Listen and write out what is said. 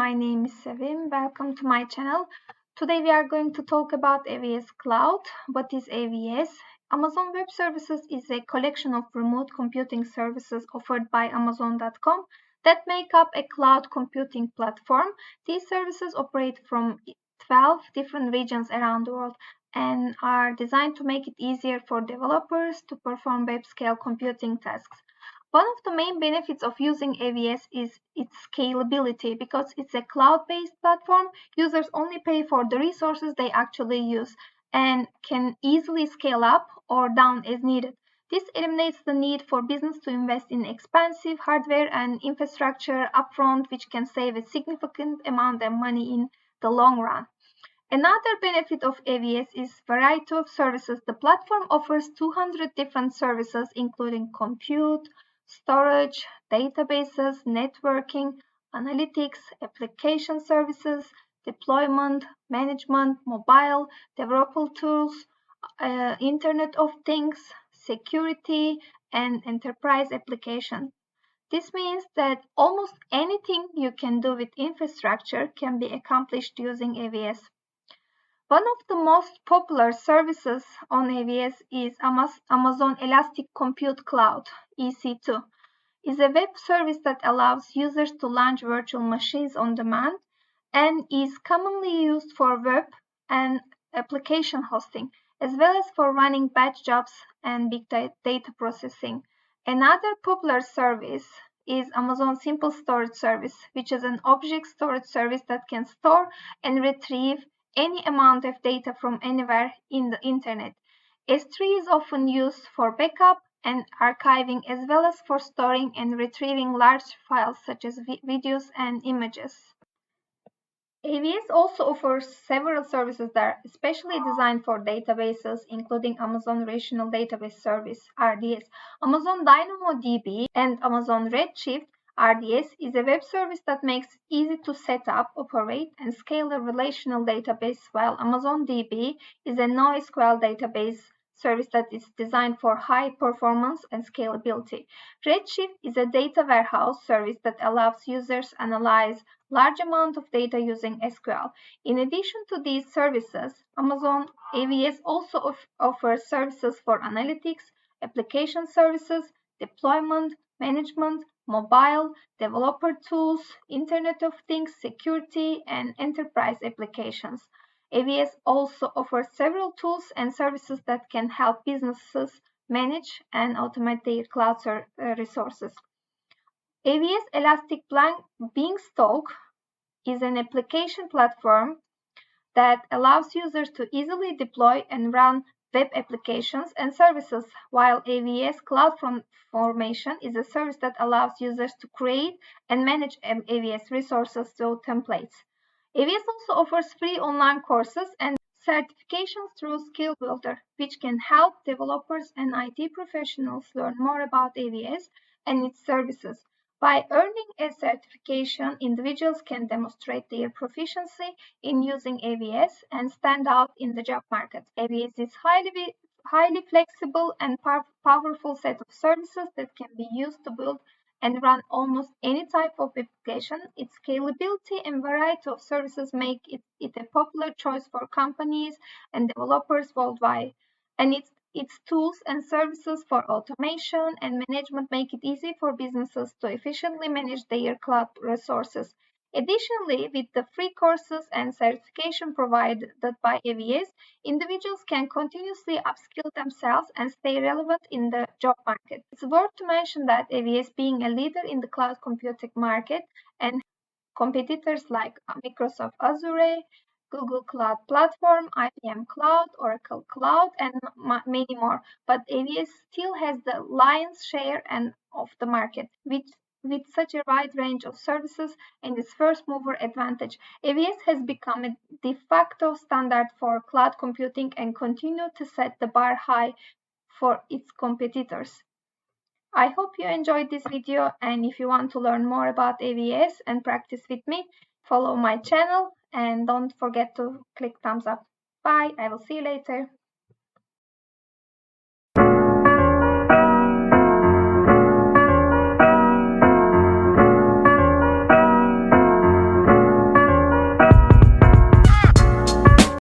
my name is Sevim. Welcome to my channel. Today we are going to talk about AWS Cloud. What is AWS? Amazon Web Services is a collection of remote computing services offered by Amazon.com that make up a cloud computing platform. These services operate from 12 different regions around the world and are designed to make it easier for developers to perform web-scale computing tasks. One of the main benefits of using AWS is its scalability. Because it's a cloud-based platform, users only pay for the resources they actually use and can easily scale up or down as needed. This eliminates the need for business to invest in expensive hardware and infrastructure upfront, which can save a significant amount of money in the long run. Another benefit of AWS is variety of services. The platform offers 200 different services, including compute, storage, databases, networking, analytics, application services, deployment, management, mobile, developer tools, Internet of Things, security, and enterprise application. This means that almost anything you can do with infrastructure can be accomplished using AWS. One of the most popular services on AWS is Amazon Elastic Compute Cloud, EC2. Is a web service that allows users to launch virtual machines on demand and is commonly used for web and application hosting, as well as for running batch jobs and big data processing. Another popular service is Amazon Simple Storage Service, which is an object storage service that can store and retrieve any amount of data from anywhere in the internet. S3 is often used for backup and archiving, as well as for storing and retrieving large files such as videos and images. AWS also offers several services that are especially designed for databases, including Amazon Relational Database Service, RDS, Amazon DynamoDB, and Amazon Redshift. RDS is a web service that makes it easy to set up, operate, and scale a relational database, while Amazon DB is a NoSQL database service that is designed for high performance and scalability. Redshift is a data warehouse service that allows users to analyze large amount of data using SQL. In addition to these services, Amazon AWS also offers services for analytics, application services, deployment, management, mobile, developer tools, Internet of Things, security, and enterprise applications. AWS also offers several tools and services that can help businesses manage and automate their cloud resources. AWS Elastic Beanstalk is an application platform that allows users to easily deploy and run web applications and services, while AWS CloudFormation is a service that allows users to create and manage AWS resources through templates. AWS also offers free online courses and certifications through Skill Builder, which can help developers and IT professionals learn more about AWS and its services. By earning a certification, individuals can demonstrate their proficiency in using AWS and stand out in the job market. AWS is highly flexible and powerful set of services that can be used to build and run almost any type of application. Its scalability and variety of services make it a popular choice for companies and developers worldwide. And its tools and services for automation and management make it easy for businesses to efficiently manage their cloud resources. Additionally, with the free courses and certification provided by AWS, individuals can continuously upskill themselves and stay relevant in the job market. It's worth to mention that AWS, being a leader in the cloud computing market, and competitors like Microsoft Azure, Google Cloud Platform, IBM Cloud, Oracle Cloud, and many more. But AWS still has the lion's share of the market, with such a wide range of services and its first mover advantage. AWS has become a de facto standard for cloud computing and continue to set the bar high for its competitors. I hope you enjoyed this video, and if you want to learn more about AWS and practice with me, follow my channel and don't forget to click thumbs up. Bye, I will see you later.